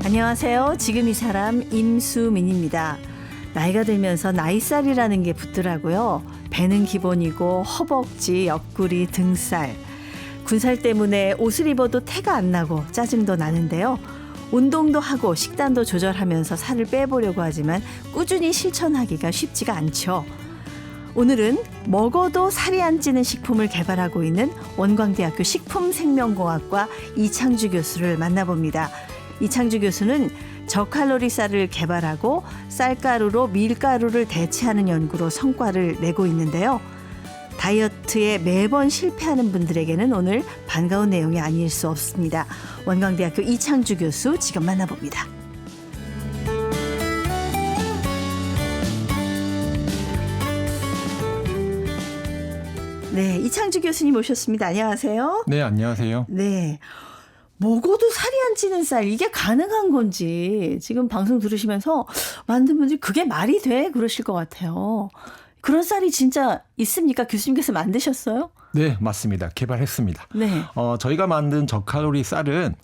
안녕하세요. 지금 이 사람 임수민입니다. 나이가 들면서 나이살이라는 게 붙더라고요. 배는 기본이고 허벅지, 옆구리, 등살. 군살 때문에 옷을 입어도 태가 안 나고 짜증도 나는데요. 운동도 하고 식단도 조절하면서 살을 빼보려고 하지만 꾸준히 실천하기가 쉽지가 않죠. 오늘은 먹어도 살이 안 찌는 식품을 개발하고 있는 원광대학교 식품생명공학과 이창주 교수를 만나봅니다. 이창주 교수는 저칼로리 쌀을 개발하고 쌀가루로 밀가루를 대체하는 연구로 성과를 내고 있는데요. 다이어트에 매번 실패하는 분들에게는 오늘 반가운 내용이 아닐 수 없습니다. 원광대학교 이창주 교수 지금 만나봅니다. 네, 이창주 교수님 오셨습니다. 안녕하세요. 네, 안녕하세요. 네. 먹어도 살이 안 찌는 쌀, 이게 가능한 건지 지금 방송 들으시면서 만든 분들이 그게 말이 돼? 그러실 것 같아요. 그런 쌀이 진짜 있습니까? 교수님께서 만드셨어요? 네, 맞습니다. 개발했습니다. 네. 저희가 만든 저칼로리 쌀은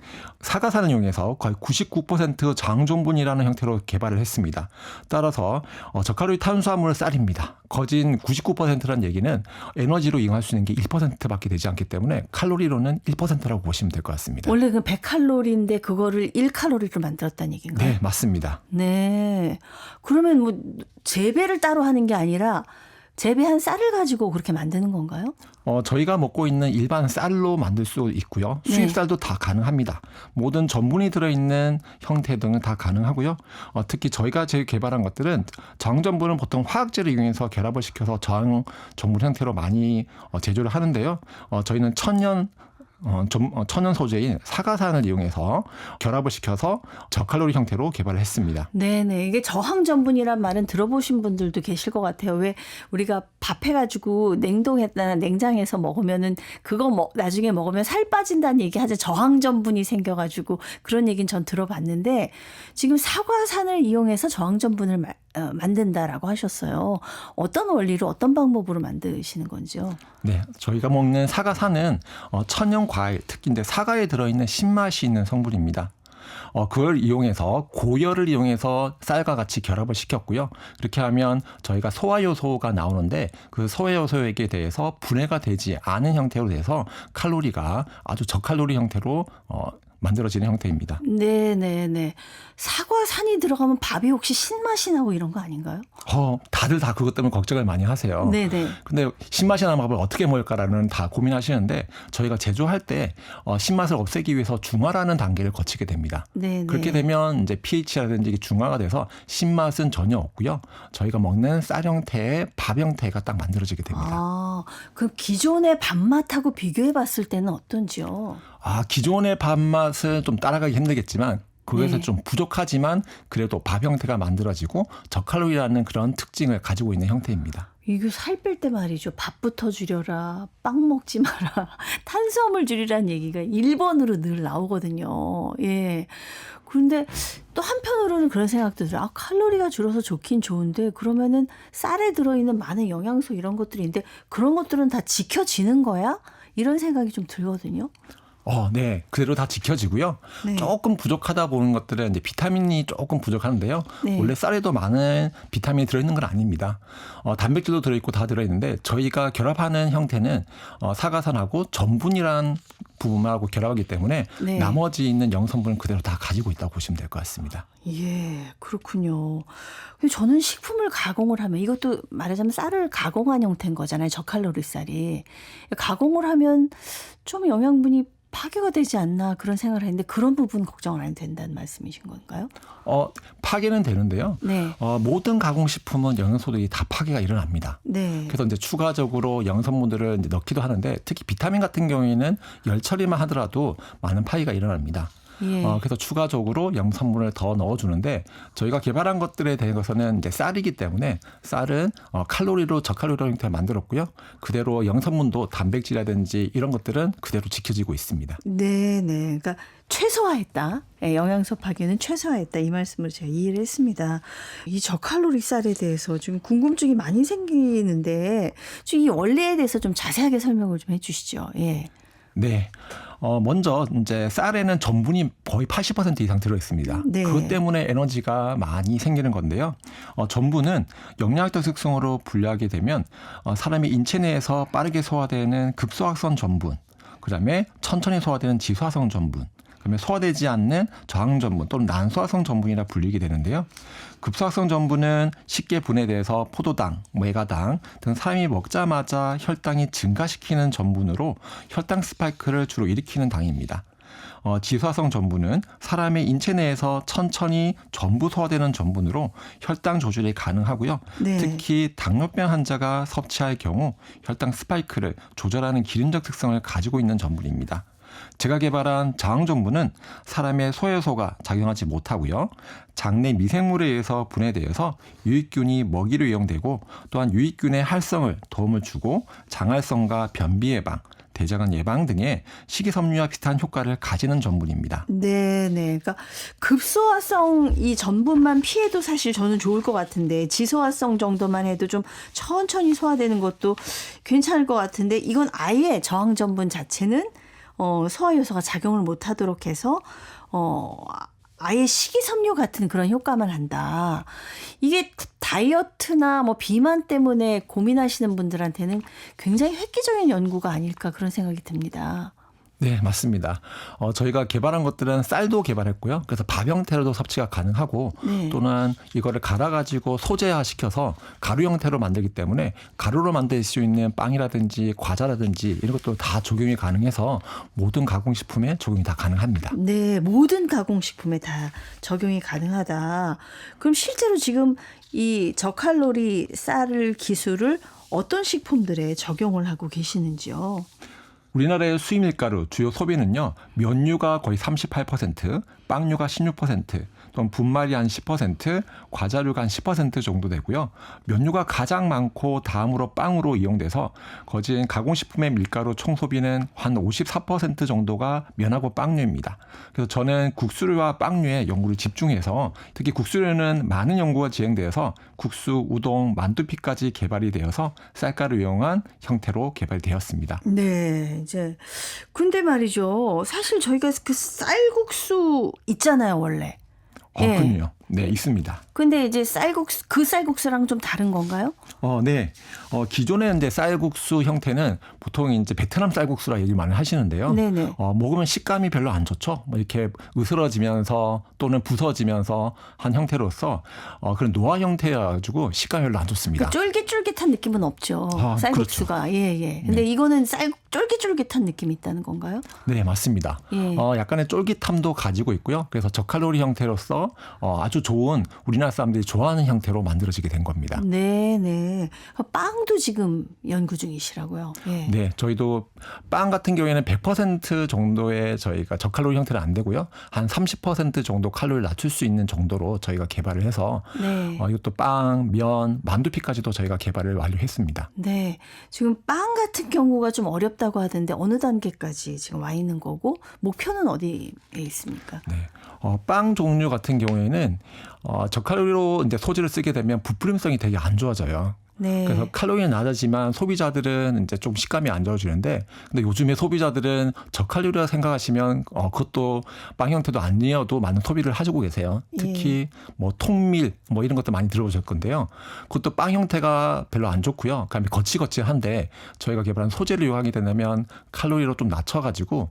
사과산을 이용해서 거의 99% 장종분이라는 형태로 개발을 했습니다. 따라서 저칼로리 탄수화물 쌀입니다. 거진 99%란 얘기는 에너지로 이용할 수 있는 게 1%밖에 되지 않기 때문에 칼로리로는 1%라고 보시면 될 것 같습니다. 원래 그 100칼로리인데 그거를 1칼로리로 만들었다는 얘기인가요? 네, 맞습니다. 네. 그러면 뭐 재배를 따로 하는 게 아니라 재배한 쌀을 가지고 그렇게 만드는 건가요? 저희가 먹고 있는 일반 쌀로 만들 수 있고요. 수입쌀도 다 가능합니다. 모든 전분이 들어있는 형태 등은 다 가능하고요. 특히 저희가 개발한 것들은 저항전분은 보통 화학제를 이용해서 결합을 시켜서 저항전분 형태로 많이 제조를 하는데요. 저희는 천연 소재인 사과산을 이용해서 결합을 시켜서 저칼로리 형태로 개발을 했습니다. 네네. 이게 저항전분이란 말은 들어보신 분들도 계실 것 같아요. 왜 우리가 밥 해가지고 냉동했다나 냉장해서 먹으면은 그거 나중에 먹으면 살 빠진다는 얘기 하죠. 저항전분이 생겨가지고 그런 얘기는 전 들어봤는데 지금 사과산을 이용해서 저항전분을 만든다라고 하셨어요. 어떤 원리로 어떤 방법으로 만드시는 건지요? 네, 저희가 먹는 사과산은 천연 과일, 특히 이제 사과에 들어있는 신맛이 있는 성분입니다. 그걸 이용해서 고열을 이용해서 쌀과 같이 결합을 시켰고요. 그렇게 하면 저희가 소화효소가 나오는데 그 소화효소에 대해서 분해가 되지 않은 형태로 돼서 칼로리가 아주 저칼로리 형태로 만들어지는 형태입니다. 네네네. 사과산이 들어가면 밥이 혹시 신맛이 나고 이런 거 아닌가요? 다들 다 그것 때문에 걱정을 많이 하세요. 네네. 근데 신맛이 나는 밥을 어떻게 먹을까라는 다 고민하시는데 저희가 제조할 때 신맛을 없애기 위해서 중화라는 단계를 거치게 됩니다. 네네. 그렇게 되면 이제 pH라든지 중화가 돼서 신맛은 전혀 없고요. 저희가 먹는 쌀 형태의 밥 형태가 딱 만들어지게 됩니다. 그럼 기존의 밥맛하고 비교해 봤을 때는 어떤지요? 기존의 밥맛은 좀 따라가기 힘들겠지만 그것에서 네. 좀 부족하지만 그래도 밥 형태가 만들어지고 저칼로리라는 그런 특징을 가지고 있는 형태입니다. 이거 살 뺄 때 말이죠. 밥부터 줄여라. 빵 먹지 마라. 탄수화물 줄이라는 얘기가 1번으로 늘 나오거든요. 예. 그런데 또 한편으로는 그런 생각도 들어요. 칼로리가 줄어서 좋긴 좋은데 그러면은 쌀에 들어있는 많은 영양소 이런 것들이 있는데 그런 것들은 다 지켜지는 거야? 이런 생각이 좀 들거든요. 네. 그대로 다 지켜지고요. 네. 조금 부족하다 보는 것들은 이제 비타민이 조금 부족한데요. 네. 원래 쌀에도 많은 비타민이 들어있는 건 아닙니다. 단백질도 들어있고 다 들어있는데 저희가 결합하는 형태는 사과산하고 전분이란 부분하고 결합하기 때문에 네. 나머지 있는 영성분을 그대로 다 가지고 있다고 보시면 될 것 같습니다. 예, 그렇군요. 저는 식품을 가공을 하면 이것도 말하자면 쌀을 가공한 형태인 거잖아요. 저칼로리 쌀이. 가공을 하면 좀 영양분이 파괴가 되지 않나 그런 생각을 했는데 그런 부분 걱정을 안 해도 된다는 말씀이신 건가요? 파괴는 되는데요. 네. 모든 가공식품은 영양소들이 다 파괴가 일어납니다. 네. 그래서 이제 추가적으로 영양성분들을 이제 넣기도 하는데 특히 비타민 같은 경우에는 열 처리만 하더라도 많은 파괴가 일어납니다. 예. 그래서 추가적으로 영양성분을 더 넣어주는데 저희가 개발한 것들에 대해서는 이제 쌀이기 때문에 쌀은 칼로리로 저칼로리 형태를 만들었고요. 그대로 영양성분도 단백질이라든지 이런 것들은 그대로 지켜지고 있습니다. 네. 그러니까 최소화했다. 영양소 파괴는 최소화했다. 이 말씀을 제가 이해를 했습니다. 이 저칼로리 쌀에 대해서 좀 궁금증이 많이 생기는데 이 원리에 대해서 좀 자세하게 설명을 좀 해 주시죠. 예. 네. 먼저 이제 쌀에는 전분이 거의 80% 이상 들어 있습니다. 네. 그것 때문에 에너지가 많이 생기는 건데요. 전분은 영양학적 특성으로 분류하게 되면 사람의 인체 내에서 빠르게 소화되는 급소화성 전분, 그다음에 천천히 소화되는 지소화성 전분, 그다음에 소화되지 않는 저항 전분 또는 난소화성 전분이라 불리게 되는데요. 급소화성 전분은 쉽게 분해돼서 포도당, 메가당 등 사람이 먹자마자 혈당이 증가시키는 전분으로 혈당 스파이크를 주로 일으키는 당입니다. 지소화성 전분은 사람의 인체 내에서 천천히 전부 소화되는 전분으로 혈당 조절이 가능하고요. 네. 특히 당뇨병 환자가 섭취할 경우 혈당 스파이크를 조절하는 기능적 특성을 가지고 있는 전분입니다. 제가 개발한 저항 전분은 사람의 소요소가 작용하지 못하고요. 장내 미생물에 의해서 분해되어서 유익균이 먹이로 이용되고 또한 유익균의 활성을 도움을 주고 장활성과 변비 예방, 대장암 예방 등의 식이섬유와 비슷한 효과를 가지는 전분입니다. 네. 그러니까 급소화성 이 전분만 피해도 사실 저는 좋을 것 같은데 지소화성 정도만 해도 좀 천천히 소화되는 것도 괜찮을 것 같은데 이건 아예 저항 전분 자체는 소화 요소가 작용을 못 하도록 해서 아예 식이섬유 같은 그런 효과만 한다. 이게 다이어트나 뭐 비만 때문에 고민하시는 분들한테는 굉장히 획기적인 연구가 아닐까 그런 생각이 듭니다. 네, 맞습니다. 저희가 개발한 것들은 쌀도 개발했고요. 그래서 밥 형태로도 섭취가 가능하고 네. 또는 이거를 갈아가지고 소재화시켜서 가루 형태로 만들기 때문에 가루로 만들 수 있는 빵이라든지 과자라든지 이런 것도 다 적용이 가능해서 모든 가공식품에 적용이 다 가능합니다. 네, 모든 가공식품에 다 적용이 가능하다. 그럼 실제로 지금 이 저칼로리 쌀 기술을 어떤 식품들에 적용을 하고 계시는지요? 우리나라의 수입 밀가루 주요 소비는요. 면류가 거의 38%, 빵류가 16%, 또는 분말이 한 10%, 과자류가 한 10% 정도 되고요. 면류가 가장 많고 다음으로 빵으로 이용돼서 거진 가공식품의 밀가루 총 소비는 한 54% 정도가 면하고 빵류입니다. 그래서 저는 국수류와 빵류에 연구를 집중해서 특히 국수류는 많은 연구가 진행되어서 국수, 우동, 만두피까지 개발이 되어서 쌀가루 이용한 형태로 개발되었습니다. 네, 이제 근데 말이죠. 사실 저희가 그 쌀국수 있잖아요, 원래. 예. 그렇군요. 네, 있습니다. 근데 이제 그 쌀국수랑 좀 다른 건가요? 네. 기존의 이제 쌀국수 형태는 보통 이제 베트남 쌀국수라 얘기 많이 하시는데요. 네네. 먹으면 식감이 별로 안 좋죠. 뭐 이렇게 으스러지면서 또는 부서지면서 한 형태로서 그런 노화 형태여가지고 식감이 별로 안 좋습니다. 그 쫄깃쫄깃한 느낌은 없죠. 쌀국수가. 그렇죠. 예. 근데 네. 이거는 쫄깃쫄깃한 느낌이 있다는 건가요? 네, 맞습니다. 예. 약간의 쫄깃함도 가지고 있고요. 그래서 저칼로리 형태로서 아주 좋은 우리나라 사람들이 좋아하는 형태로 만들어지게 된 겁니다. 네. 빵도 지금 연구 중이시라고요. 예. 네, 저희도 빵 같은 경우에는 100% 정도의 저희가 저칼로리 형태는 안 되고요. 한 30% 정도 칼로리를 낮출 수 있는 정도로 저희가 개발을 해서 네. 이것도 빵, 면, 만두피까지도 저희가 개발을 완료했습니다. 네. 지금 빵 같은 경우가 좀 어렵다고 하던데 어느 단계까지 지금 와 있는 거고 목표는 어디에 있습니까? 네. 빵 종류 같은 경우에는 저칼로리로 이제 소재를 쓰게 되면 부풀림성이 되게 안 좋아져요. 네. 그래서 칼로리는 낮아지만 소비자들은 이제 좀 식감이 안 좋아지는데, 근데 요즘에 소비자들은 저칼로리라 생각하시면 그것도 빵 형태도 아니어도 많은 소비를 하시고 계세요. 특히 뭐 통밀 뭐 이런 것도 많이 들어보실 건데요. 그것도 빵 형태가 별로 안 좋고요. 그다음에 거칠거칠한데 저희가 개발한 소재를 이용하게 되면 칼로리로 좀 낮춰가지고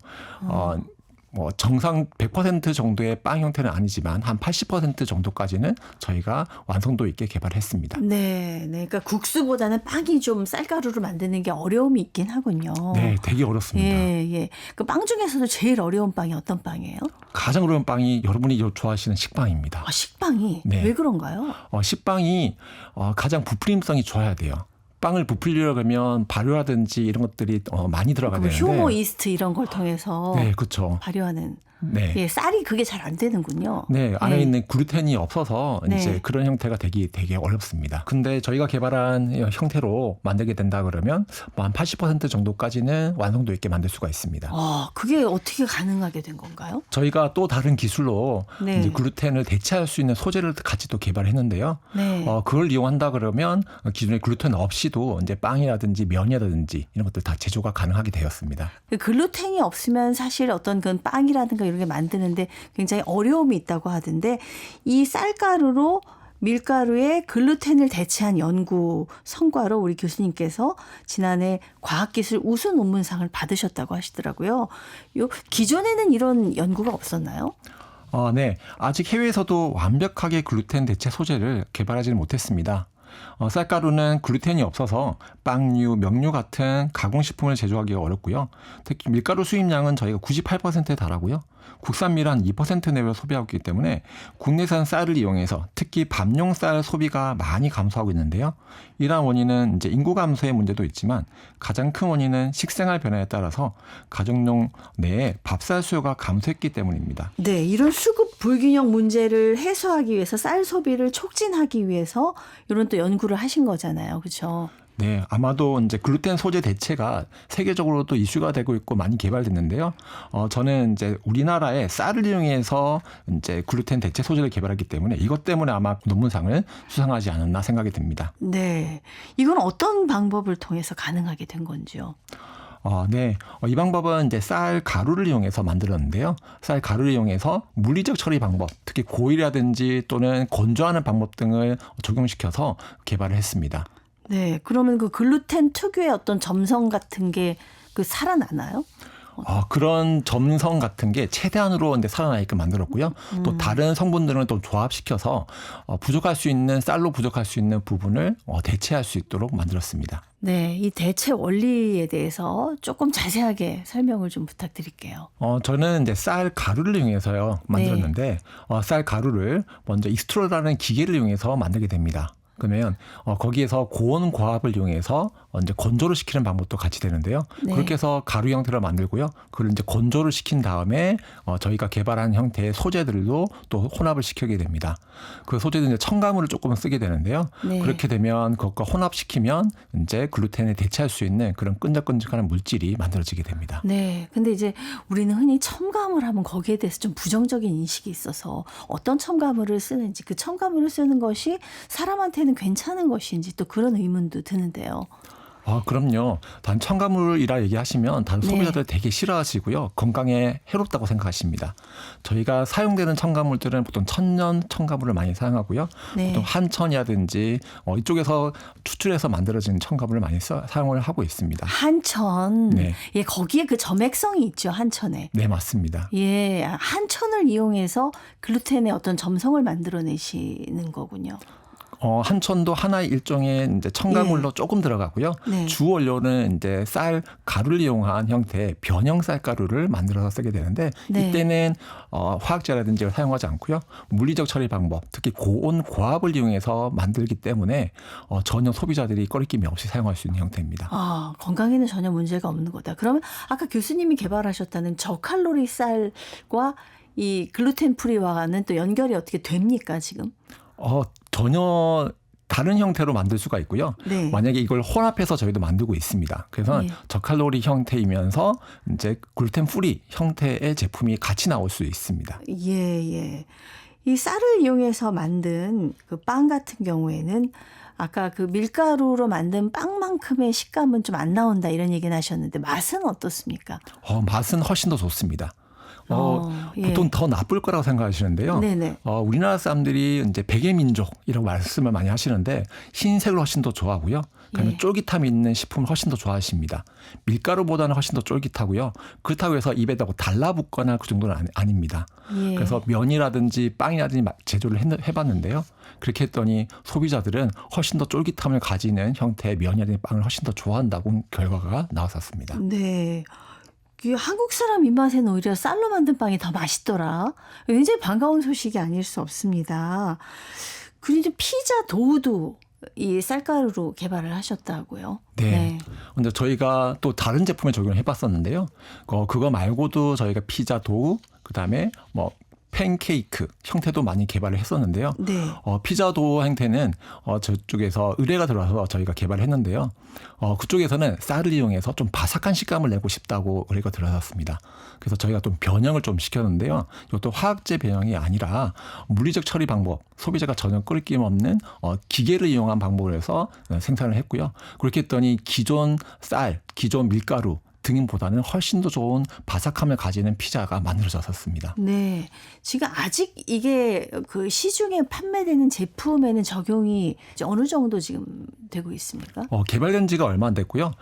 정상 100% 정도의 빵 형태는 아니지만 한 80% 정도까지는 저희가 완성도 있게 개발했습니다. 네. 그러니까 국수보다는 빵이 좀 쌀가루로 만드는 게 어려움이 있긴 하군요. 네, 되게 어렵습니다. 예. 그 빵 중에서도 제일 어려운 빵이 어떤 빵이에요? 가장 어려운 빵이 여러분이 좋아하시는 식빵입니다. 식빵이 네. 왜 그런가요? 식빵이 가장 부풀림성이 좋아야 돼요. 빵을 부풀리려고 하면 발효라든지 이런 것들이 많이 들어가야 되는데. 효모 이스트 이런 걸 통해서 네, 그렇죠. 발효하는. 네. 예, 쌀이 그게 잘 안 되는군요. 네, 안에 네. 있는 글루텐이 없어서 네. 이제 그런 형태가 되게 어렵습니다. 근데 저희가 개발한 형태로 만들게 된다 그러면 뭐 한 80% 정도까지는 완성도 있게 만들 수가 있습니다. 그게 어떻게 가능하게 된 건가요? 저희가 또 다른 기술로 네. 이제 글루텐을 대체할 수 있는 소재를 같이 또 개발했는데요. 네. 그걸 이용한다 그러면 기존의 글루텐 없이도 이제 빵이라든지 면이라든지 이런 것들 다 제조가 가능하게 되었습니다. 그 글루텐이 없으면 사실 어떤 그 빵이라든가 이런 게 만드는데 굉장히 어려움이 있다고 하던데 이 쌀가루로 밀가루에 글루텐을 대체한 연구 성과로 우리 교수님께서 지난해 과학기술 우수 논문상을 받으셨다고 하시더라고요. 기존에는 이런 연구가 없었나요? 네. 아직 해외에서도 완벽하게 글루텐 대체 소재를 개발하지는 못했습니다. 쌀가루는 글루텐이 없어서 빵류, 명류 같은 가공식품을 제조하기가 어렵고요. 특히 밀가루 수입량은 저희가 98%에 달하고요. 국산밀 한 2% 내외로 소비하고 있기 때문에 국내산 쌀을 이용해서 특히 밥용 쌀 소비가 많이 감소하고 있는데요. 이러한 원인은 이제 인구 감소의 문제도 있지만 가장 큰 원인은 식생활 변화에 따라서 가정용 내에 밥쌀 수요가 감소했기 때문입니다. 네, 이런 수급 불균형 문제를 해소하기 위해서 쌀 소비를 촉진하기 위해서 이런 또 연구를 하신 거잖아요. 그렇죠? 네, 아마도 이제 글루텐 소재 대체가 세계적으로도 이슈가 되고 있고 많이 개발됐는데요. 저는 이제 우리나라의 쌀을 이용해서 이제 글루텐 대체 소재를 개발했기 때문에 이것 때문에 아마 논문상을 수상하지 않았나 생각이 듭니다. 네, 이건 어떤 방법을 통해서 가능하게 된 건지요? 네. 이 방법은 이제 쌀 가루를 이용해서 만들었는데요. 쌀 가루를 이용해서 물리적 처리 방법, 특히 고이라든지 또는 건조하는 방법 등을 적용시켜서 개발을 했습니다. 네, 그러면 그 글루텐 특유의 어떤 점성 같은 게 살아나나요? 그런 점성 같은 게 최대한으로 이제 살아나게끔 만들었고요. 또 다른 성분들은 또 조합시켜서 부족할 수 있는 쌀로 부족할 수 있는 부분을 대체할 수 있도록 만들었습니다. 네, 이 대체 원리에 대해서 조금 자세하게 설명을 좀 부탁드릴게요. 저는 이제 쌀 가루를 이용해서요 만들었는데 쌀 가루를 먼저 익스트루더라는 기계를 이용해서 만들게 됩니다. 그러면 거기에서 고온 과압을 이용해서 이제 건조를 시키는 방법도 같이 되는데요. 네. 그렇게 해서 가루 형태를 만들고요. 그걸 이제 건조를 시킨 다음에 저희가 개발한 형태의 소재들도 또 혼합을 시키게 됩니다. 그 소재는 이제 첨가물을 조금 쓰게 되는데요. 네. 그렇게 되면 그것과 혼합시키면 이제 글루텐에 대체할 수 있는 그런 끈적끈적한 물질이 만들어지게 됩니다. 네, 근데 이제 우리는 흔히 첨가물 하면 거기에 대해서 좀 부정적인 인식이 있어서 어떤 첨가물을 쓰는지 그 첨가물을 쓰는 것이 사람한테는 괜찮은 것인지 또 그런 의문도 드는데요. 그럼요. 단 첨가물이라 얘기하시면 다른 네. 소비자들 되게 싫어하시고요. 건강에 해롭다고 생각하십니다. 저희가 사용되는 첨가물들은 보통 천연 첨가물을 많이 사용하고요. 네. 보통 한천이라든지 이쪽에서 추출해서 만들어진 첨가물을 많이 사용을 하고 있습니다. 한천. 네. 예, 거기에 그 점액성이 있죠, 한천에. 네, 맞습니다. 예, 한천을 이용해서 글루텐의 어떤 점성을 만들어내시는 거군요. 한천도 하나의 일종의 이제 첨가물로 조금 들어가고요. 네. 주 원료는 이제 쌀 가루를 이용한 형태의 변형 쌀가루를 만들어서 쓰게 되는데 네. 이때는 화학제라든지 사용하지 않고요. 물리적 처리 방법, 특히 고온 고압을 이용해서 만들기 때문에 전혀 소비자들이 꺼리낌이 없이 사용할 수 있는 형태입니다. 건강에는 전혀 문제가 없는 거다. 그러면 아까 교수님이 개발하셨다는 저칼로리 쌀과 이 글루텐 프리와는 또 연결이 어떻게 됩니까, 지금? 전혀 다른 형태로 만들 수가 있고요. 네. 만약에 이걸 혼합해서 저희도 만들고 있습니다. 그래서 네. 저칼로리 형태이면서 이제 글루텐 프리 형태의 제품이 같이 나올 수 있습니다. 예. 이 쌀을 이용해서 만든 그 빵 같은 경우에는 아까 그 밀가루로 만든 빵만큼의 식감은 좀 안 나온다 이런 얘기는 하셨는데 맛은 어떻습니까? 맛은 훨씬 더 좋습니다. 예. 보통 더 나쁠 거라고 생각하시는데요. 네네. 우리나라 사람들이 이제 백의 민족이라고 말씀을 많이 하시는데 흰색을 훨씬 더 좋아하고요. 그다음에 예. 쫄깃함이 있는 식품을 훨씬 더 좋아하십니다. 밀가루보다는 훨씬 더 쫄깃하고요. 그렇다고 해서 입에다 달라붙거나 그 정도는 아닙니다. 예. 그래서 면이라든지 빵이라든지 제조를 해봤는데요. 그렇게 했더니 소비자들은 훨씬 더 쫄깃함을 가지는 형태의 면이라든지 빵을 훨씬 더 좋아한다고 결과가 나왔었습니다. 네. 한국 사람 입맛에는 오히려 쌀로 만든 빵이 더 맛있더라. 굉장히 반가운 소식이 아닐 수 없습니다. 그리고 피자 도우도 이 쌀가루로 개발을 하셨다고요? 네. 근데 저희가 또 다른 제품에 적용을 해봤었는데요. 그거 말고도 저희가 피자 도우, 그다음에 뭐 팬케이크 형태도 많이 개발을 했었는데요. 네. 피자도 형태는 저쪽에서 의뢰가 들어와서 저희가 개발을 했는데요. 그쪽에서는 쌀을 이용해서 좀 바삭한 식감을 내고 싶다고 의뢰가 들어왔습니다. 그래서 저희가 좀 변형을 좀 시켰는데요. 이것도 화학제 변형이 아니라 물리적 처리 방법, 소비자가 전혀 끓임 없는 기계를 이용한 방법을 해서 생산을 했고요. 그렇게 했더니 기존 쌀, 기존 밀가루 등보다는 훨씬 더 좋은 바삭함을 가지는 피자가 만들어졌었습니다. 네. 지금 아직 이게 그 시중에 판매되는 제품에는 적용이 이제 어느 정도 지금 되고 있습니까? 개발된 지가 얼마 안 됐고요.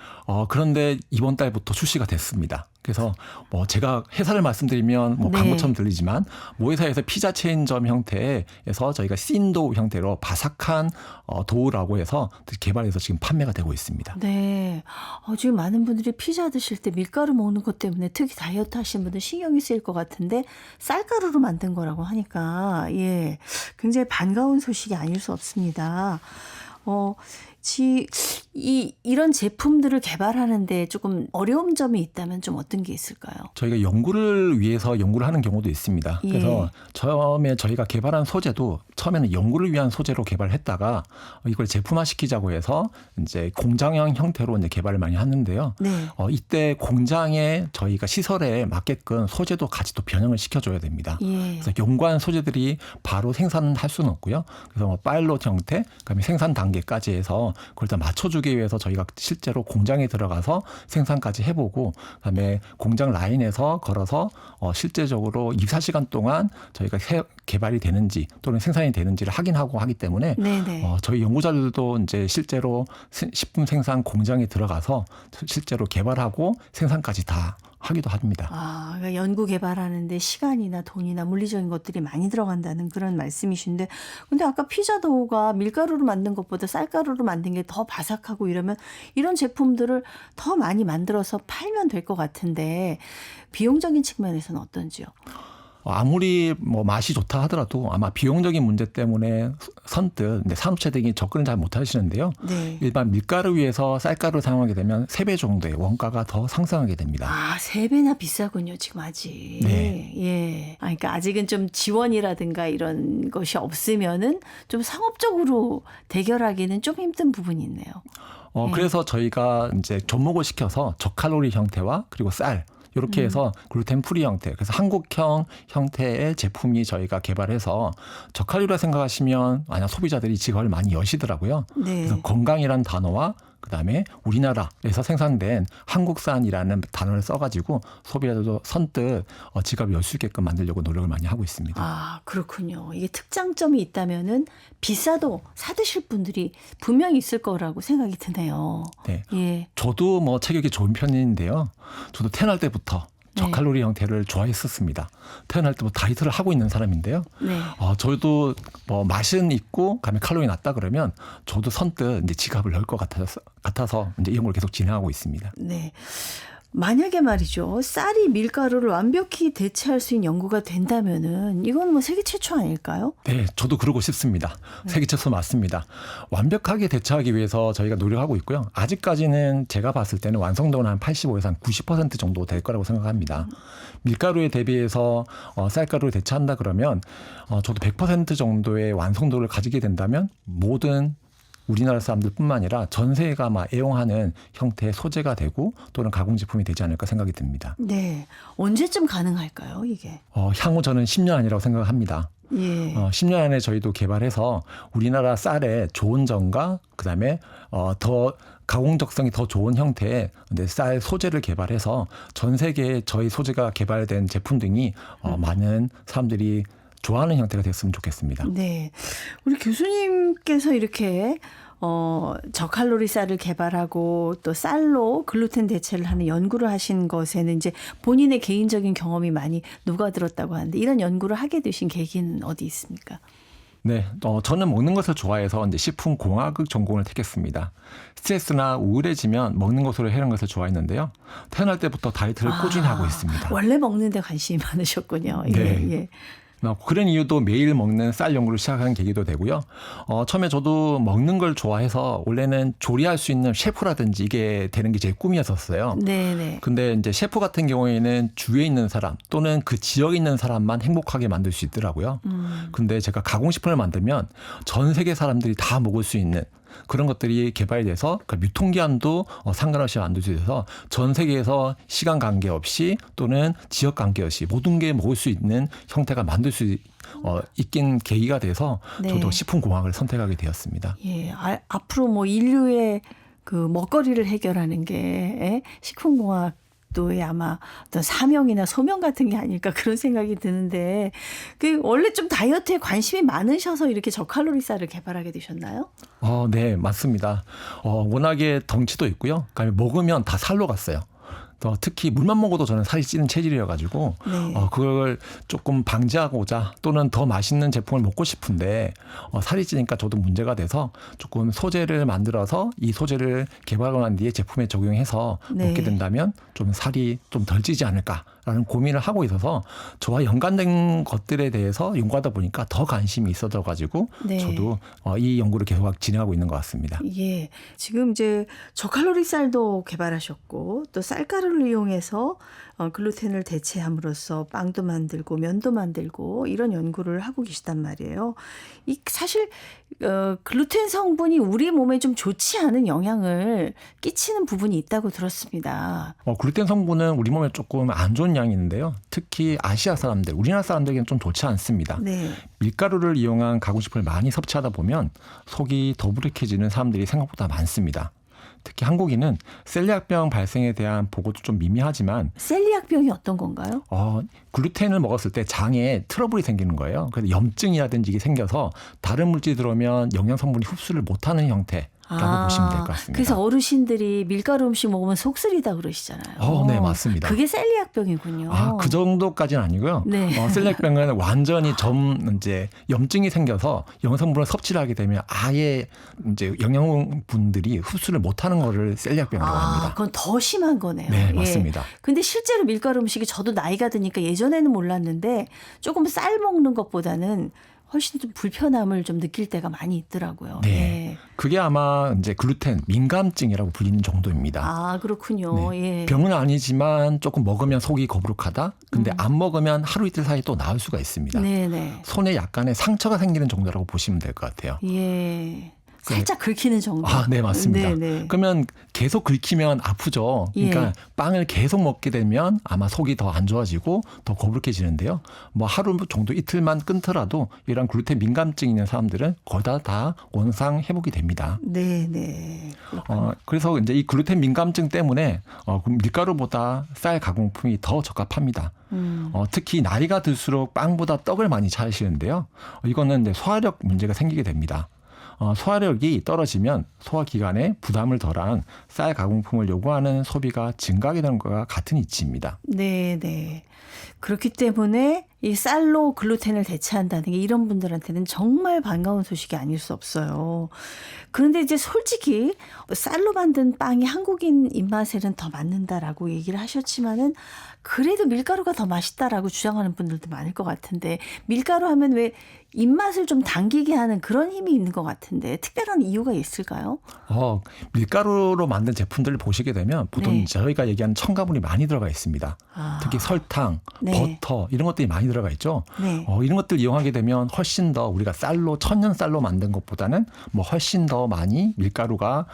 그런데 이번 달부터 출시가 됐습니다. 그래서 뭐 제가 회사를 말씀드리면 뭐 네. 광고처럼 들리지만 모 회사에서 피자 체인점 형태에서 저희가 씬도우 형태로 바삭한 도우라고 해서 개발해서 지금 판매가 되고 있습니다. 네. 지금 많은 분들이 피자 드실 때 밀가루 먹는 것 때문에 특히 다이어트 하시는 분들 신경이 쓰일 것 같은데 쌀가루로 만든 거라고 하니까 예, 굉장히 반가운 소식이 아닐 수 없습니다. 이런 제품들을 개발하는데 조금 어려운 점이 있다면 좀 어떤 게 있을까요? 저희가 연구를 위해서 연구를 하는 경우도 있습니다. 예. 그래서 처음에 저희가 개발한 소재도 처음에는 연구를 위한 소재로 개발했다가 이걸 제품화시키자고 해서 이제 공장형 형태로 이제 개발을 많이 하는데요. 네. 이때 공장에 저희가 시설에 맞게끔 소재도 같이 또 변형을 시켜줘야 됩니다. 예. 그래서 연구한 소재들이 바로 생산을 할 수는 없고요. 그래서 뭐 파일럿 형태, 그다음에 생산 단계까지 해서 그걸 다 맞춰주기 위해서 저희가 실제로 공장에 들어가서 생산까지 해보고 그다음에 공장 라인에서 걸어서 실제적으로 24시간 동안 저희가 개발이 되는지 또는 생산이 되는지를 확인하고 하기 때문에 네네. 저희 연구자들도 이제 실제로 식품 생산 공장에 들어가서 실제로 개발하고 생산까지 다 하기도 합니다. 그러니까 연구 개발하는데 시간이나 돈이나 물리적인 것들이 많이 들어간다는 그런 말씀이신데, 근데 아까 피자 도우가 밀가루로 만든 것보다 쌀가루로 만든 게 더 바삭하고 이러면 이런 제품들을 더 많이 만들어서 팔면 될 것 같은데 비용적인 측면에서는 어떤지요? 아무리 뭐 맛이 좋다 하더라도 아마 비용적인 문제 때문에 선뜻 산업체 등이 접근을 잘 못하시는데요. 네. 일반 밀가루 위에서 쌀가루를 사용하게 되면 3배 정도의 원가가 더 상승하게 됩니다. 3배나 비싸군요, 지금 아직. 네. 예. 그러니까 아직은 좀 지원이라든가 이런 것이 없으면은 좀 상업적으로 대결하기는 좀 힘든 부분이 있네요. 그래서 저희가 이제 접목을 시켜서 저칼로리 형태와 그리고 쌀 이렇게 해서 글루텐 프리 형태, 그래서 한국형 형태의 제품이 저희가 개발해서 저칼로리라 생각하시면 만약 소비자들이 지갑을 많이 여시더라고요. 네. 그래서 건강이라는 단어와 그다음에 우리나라에서 생산된 한국산이라는 단어를 써가지고 소비자들도 선뜻 지갑을 열 수 있게끔 만들려고 노력을 많이 하고 있습니다. 그렇군요. 이게 특장점이 있다면은 비싸도 사드실 분들이 분명히 있을 거라고 생각이 드네요. 네. 예. 저도 뭐 체격이 좋은 편인데요. 저도 태어날 때부터 저칼로리 형태를 좋아했었습니다. 태어날 때부터 다이어트를 하고 있는 사람인데요. 네. 저도 뭐 맛은 있고 감에 칼로리 낮다 그러면 저도 선뜻 이제 지갑을 열 것 같아서 이제 이런 걸 계속 진행하고 있습니다. 네. 만약에 말이죠, 쌀이 밀가루를 완벽히 대체할 수 있는 연구가 된다면은 이건 뭐 세계 최초 아닐까요? 네, 저도 그러고 싶습니다. 세계 최초 맞습니다. 완벽하게 대처하기 위해서 저희가 노력하고 있고요. 아직까지는 제가 봤을 때는 완성도는 한 85에서 한 90% 정도 될 거라고 생각합니다. 밀가루에 대비해서 쌀가루를 대체한다 그러면 저도 100% 정도의 완성도를 가지게 된다면 모든 우리나라 사람들뿐만 아니라 전 세계가 막 애용하는 형태의 소재가 되고 또는 가공 제품이 되지 않을까 생각이 듭니다. 네. 언제쯤 가능할까요, 이게? 향후 저는 10년 아니라고 생각합니다. 예. 10년 안에 저희도 개발해서 우리나라 쌀의 좋은 점과 그다음에 더 가공적성이 더 좋은 형태의 쌀 소재를 개발해서 전 세계에 저희 소재가 개발된 제품 등이 많은 사람들이 좋아하는 형태가 됐으면 좋겠습니다. 네. 우리 교수님께서 이렇게 저칼로리 쌀을 개발하고 또 쌀로 글루텐 대체를 하는 연구를 하신 것에는 이제 본인의 개인적인 경험이 많이 녹아들었다고 하는데 이런 연구를 하게 되신 계기는 어디 있습니까? 네, 저는 먹는 것을 좋아해서 이제 식품공학을 전공을 택했습니다. 스트레스나 우울해지면 먹는 것으로 해결하는 것을 좋아했는데요. 태어날 때부터 다이어트를 꾸준히 하고 있습니다. 원래 먹는 데 관심이 많으셨군요. 예, 네. 예. 그런 이유도 매일 먹는 쌀 연구를 시작한 계기도 되고요. 처음에 저도 먹는 걸 좋아해서 원래는 조리할 수 있는 셰프라든지 이게 되는 게 제 꿈이었었어요. 네네. 근데 이제 셰프 같은 경우에는 주위에 있는 사람 또는 그 지역에 있는 사람만 행복하게 만들 수 있더라고요. 근데 제가 가공식품을 만들면 전 세계 사람들이 다 먹을 수 있는 그런 것들이 개발이 돼서 그 유통기한도 상관없이 만들 수 있어서 전 세계에서 시간 관계없이 또는 지역 관계없이 모든 게 먹을 수 있는 형태가 만들 수 있긴 계기가 돼서 네. 저도 식품공학을 선택하게 되었습니다. 예, 앞으로 뭐 인류의 그 먹거리를 해결하는 게 식품공학도의 아마 어떤 사명이나 소명 같은 게 아닐까 그런 생각이 드는데 그 원래 좀 다이어트에 관심이 많으셔서 이렇게 저칼로리 쌀을 개발하게 되셨나요? 네, 맞습니다. 워낙에 덩치도 있고요. 그다음에 먹으면 다 살로 갔어요. 특히 물만 먹어도 저는 살이 찌는 체질이어가지고 네. 그걸 조금 방지하고자 또는 더 맛있는 제품을 먹고 싶은데 살이 찌니까 저도 문제가 돼서 조금 소재를 만들어서 이 소재를 개발하고 난 뒤에 제품에 적용해서 네. 먹게 된다면 좀 살이 좀 덜 찌지 않을까라는 고민을 하고 있어서 저와 연관된 것들에 대해서 연구하다 보니까 더 관심이 있어져가지고 네. 저도 이 연구를 계속 진행하고 있는 것 같습니다. 예, 지금 이제 저칼로리 쌀도 개발하셨고 또 쌀가루를 이용해서 글루텐을 대체함으로써 빵도 만들고 면도 만들고 이런 연구를 하고 계시단 말이에요. 이 사실 글루텐 성분이 우리 몸에 좀 좋지 않은 영향을 끼치는 부분이 있다고 들었습니다. 글루텐 성분은 우리 몸에 조금 안 좋은 양이 있는데요. 특히 아시아 사람들, 우리나라 사람들에게는 좀 좋지 않습니다. 네. 밀가루를 이용한 가공식품을 많이 섭취하다 보면 속이 더부룩해지는 사람들이 생각보다 많습니다. 특히 한국인은 셀리악병 발생에 대한 보고도 좀 미미하지만 셀리악병이 어떤 건가요? 글루텐을 먹었을 때 장에 트러블이 생기는 거예요. 그래서 염증이라든지 이게 생겨서 다른 물질이 들어오면 영양 성분이 흡수를 못하는 형태라고 보시면 될 것 같습니다. 그래서 어르신들이 밀가루 음식 먹으면 속쓰리다 그러시잖아요. 네, 맞습니다. 그게 셀리악병이군요. 그 정도까지는 아니고요. 네. 셀리악병은 완전히 이제 염증이 생겨서 영양성분을 섭취를 하게 되면 아예 이제 영양분들이 흡수를 못하는 거를 셀리악병이라고 합니다. 그건 더 심한 거네요. 네, 맞습니다. 근데 실제로 밀가루 음식이 저도 나이가 드니까 예전에는 몰랐는데 조금 쌀 먹는 것보다는 훨씬 좀 불편함을 좀 느낄 때가 많이 있더라고요. 네. 그게 아마 이제 글루텐 민감증이라고 불리는 정도입니다. 그렇군요. 네. 예. 병은 아니지만 조금 먹으면 속이 거부룩하다. 근데 안 먹으면 하루 이틀 사이 또 나을 수가 있습니다. 네네. 손에 약간의 상처가 생기는 정도라고 보시면 될 것 같아요. 예. 살짝 긁히는 정도. 네, 맞습니다. 네네. 그러면 계속 긁히면 아프죠. 그러니까 예. 빵을 계속 먹게 되면 아마 속이 더 안 좋아지고 더 거부룩해지는데요. 뭐 하루 정도 이틀만 끊더라도 이런 글루텐 민감증 있는 사람들은 거의 다 원상 회복이 됩니다. 네네. 그래서 이제 이 글루텐 민감증 때문에 밀가루보다 쌀 가공품이 더 적합합니다. 특히 나이가 들수록 빵보다 떡을 많이 찾으시는데요. 이거는 이제 소화력 문제가 생기게 됩니다. 소화력이 떨어지면 소화기관에 부담을 덜한 쌀 가공품을 요구하는 소비가 증가하게 되는 것과 같은 이치입니다. 네네. 그렇기 때문에 이 쌀로 글루텐을 대체한다는 게 이런 분들한테는 정말 반가운 소식이 아닐 수 없어요. 그런데 이제 솔직히 쌀로 만든 빵이 한국인 입맛에는 더 맞는다라고 얘기를 하셨지만은 그래도 밀가루가 더 맛있다라고 주장하는 분들도 많을 것 같은데 밀가루 하면 왜 입맛을 좀 당기게 하는 그런 힘이 있는 것 같은데 특별한 이유가 있을까요? 밀가루로 만든 제품들을 보시게 되면 보통 네. 저희가 얘기하는 첨가물이 많이 들어가 있습니다. 특히 설탕, 네. 버터 이런 것들이 많이 들어가 있죠. 네. 이런 것들 이용하게 되면 훨씬 더 우리가 천연 쌀로 만든 것보다는 뭐 훨씬 더 많이 밀가루가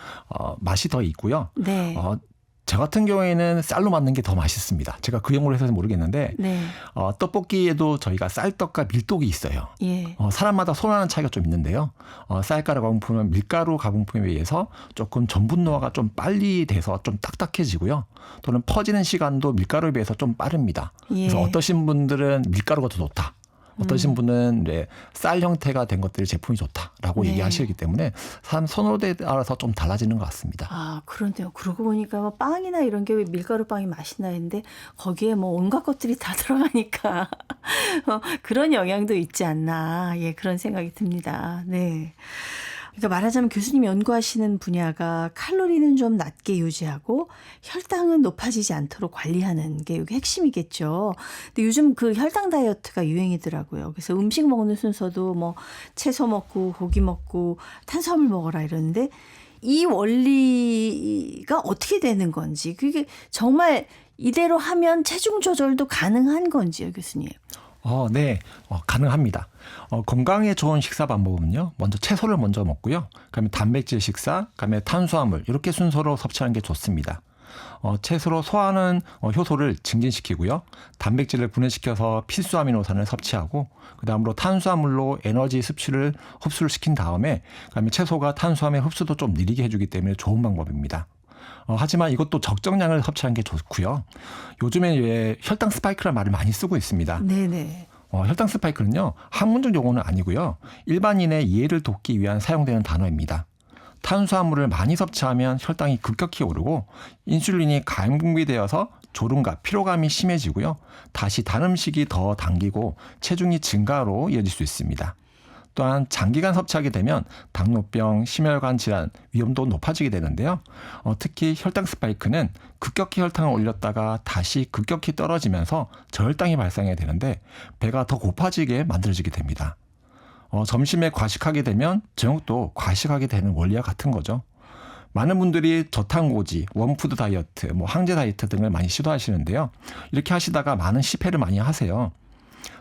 맛이 더 있고요. 네. 저 같은 경우에는 쌀로 만든 게 더 맛있습니다. 제가 그 연구를 해서 모르겠는데 네. 떡볶이에도 저희가 쌀떡과 밀떡이 있어요. 예. 사람마다 선호하는 차이가 좀 있는데요. 쌀가루 가공품은 밀가루 가공품에 의해서 조금 전분노화가 좀 빨리 돼서 좀 딱딱해지고요. 또는 퍼지는 시간도 밀가루에 비해서 좀 빠릅니다. 예. 그래서 어떠신 분들은 밀가루가 더 좋다. 어떠신 분은 이제 쌀 형태가 된 것들이 제품이 좋다라고 네. 얘기하시기 때문에 사람 선호도에 따라서 좀 달라지는 것 같습니다. 그런데요. 그러고 보니까 뭐 빵이나 이런 게 왜 밀가루 빵이 맛있나 했는데 거기에 뭐 온갖 것들이 다 들어가니까 그런 영향도 있지 않나. 예, 그런 생각이 듭니다. 네. 그러니까 말하자면 교수님이 연구하시는 분야가 칼로리는 좀 낮게 유지하고 혈당은 높아지지 않도록 관리하는 게 이게 핵심이겠죠. 근데 요즘 그 혈당 다이어트가 유행이더라고요. 그래서 음식 먹는 순서도 뭐 채소 먹고 고기 먹고 탄수화물 먹어라 이러는데 이 원리가 어떻게 되는 건지 그게 정말 이대로 하면 체중 조절도 가능한 건지요, 교수님? 네, 가능합니다. 건강에 좋은 식사 방법은요. 먼저 채소를 먼저 먹고요. 그다음에 단백질 식사, 그다음에 탄수화물 이렇게 순서로 섭취하는 게 좋습니다. 채소로 소화하는 효소를 증진시키고요. 단백질을 분해시켜서 필수 아미노산을 섭취하고 그다음으로 탄수화물로 에너지 섭취를 흡수를 시킨 다음에 그다음에 채소가 탄수화물 흡수도 좀 느리게 해주기 때문에 좋은 방법입니다. 하지만 이것도 적정량을 섭취하는 게 좋고요. 요즘에 왜 혈당 스파이크라는 말을 많이 쓰고 있습니다. 네네. 혈당 스파이크는요. 학문적 용어는 아니고요. 일반인의 이해를 돕기 위한 사용되는 단어입니다. 탄수화물을 많이 섭취하면 혈당이 급격히 오르고 인슐린이 가분비되어서 졸음과 피로감이 심해지고요. 다시 단 음식이 더 당기고 체중이 증가로 이어질 수 있습니다. 또한 장기간 섭취하게 되면 당뇨병, 심혈관 질환 위험도 높아지게 되는데요. 특히 혈당 스파이크는 급격히 혈당을 올렸다가 다시 급격히 떨어지면서 저혈당이 발생해야 되는데 배가 더 고파지게 만들어지게 됩니다. 점심에 과식하게 되면 저녁도 과식하게 되는 원리와 같은 거죠. 많은 분들이 저탄고지, 원푸드 다이어트, 항제 다이어트 등을 많이 시도하시는데요. 이렇게 하시다가 많은 실패를 많이 하세요.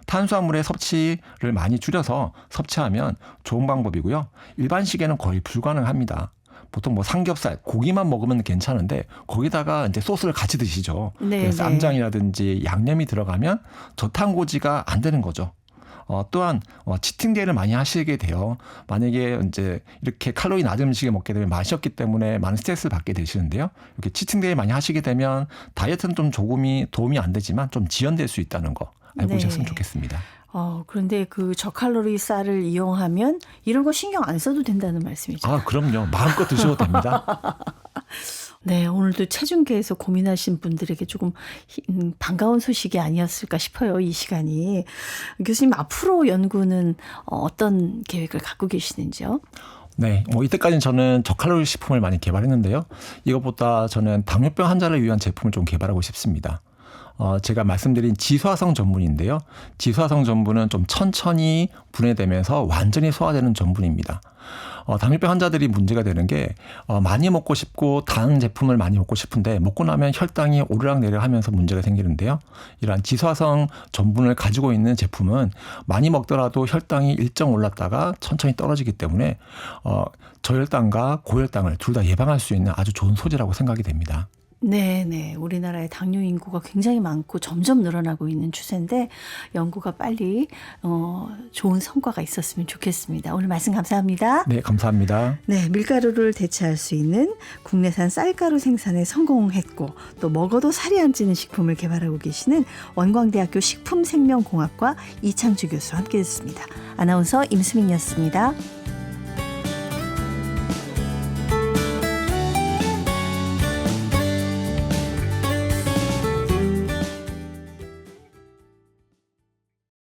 탄수화물의 섭취를 많이 줄여서 섭취하면 좋은 방법이고요. 일반식에는 거의 불가능합니다. 보통 삼겹살, 고기만 먹으면 괜찮은데 거기다가 이제 소스를 같이 드시죠. 그래서 쌈장이라든지 양념이 들어가면 저탄고지가 안 되는 거죠. 또한 치팅데이를 많이 하시게 돼요. 만약에 이제 이렇게 칼로리 낮은 음식을 먹게 되면 맛이 없기 때문에 많은 스트레스를 받게 되시는데요. 이렇게 치팅데이 많이 하시게 되면 다이어트는 좀 조금이 도움이 안 되지만 좀 지연될 수 있다는 거 알고 계셨으면 좋겠습니다. 그런데 그 저칼로리 쌀을 이용하면 이런 거 신경 안 써도 된다는 말씀이죠? 그럼요. 마음껏 드셔도 됩니다. 네, 오늘도 체중계에서 고민하신 분들에게 조금 반가운 소식이 아니었을까 싶어요. 이 시간이. 교수님 앞으로 연구는 어떤 계획을 갖고 계시는지요? 네, 이때까지는 저는 저칼로리 식품을 많이 개발했는데요. 이것보다 저는 당뇨병 환자를 위한 제품을 좀 개발하고 싶습니다. 제가 말씀드린 지수화성 전분인데요. 지수화성 전분은 좀 천천히 분해되면서 완전히 소화되는 전분입니다. 당뇨병 환자들이 문제가 되는 게 많이 먹고 싶고 단 제품을 많이 먹고 싶은데 먹고 나면 혈당이 오르락내리락 하면서 문제가 생기는데요. 이러한 지수화성 전분을 가지고 있는 제품은 많이 먹더라도 혈당이 일정 올랐다가 천천히 떨어지기 때문에 저혈당과 고혈당을 둘 다 예방할 수 있는 아주 좋은 소재라고 생각이 됩니다. 네. 우리나라의 당뇨 인구가 굉장히 많고 점점 늘어나고 있는 추세인데 연구가 빨리 좋은 성과가 있었으면 좋겠습니다. 오늘 말씀 감사합니다. 네, 감사합니다. 네, 밀가루를 대체할 수 있는 국내산 쌀가루 생산에 성공했고 또 먹어도 살이 안 찌는 식품을 개발하고 계시는 원광대학교 식품생명공학과 이창주 교수와 함께했습니다. 아나운서 임수민이었습니다.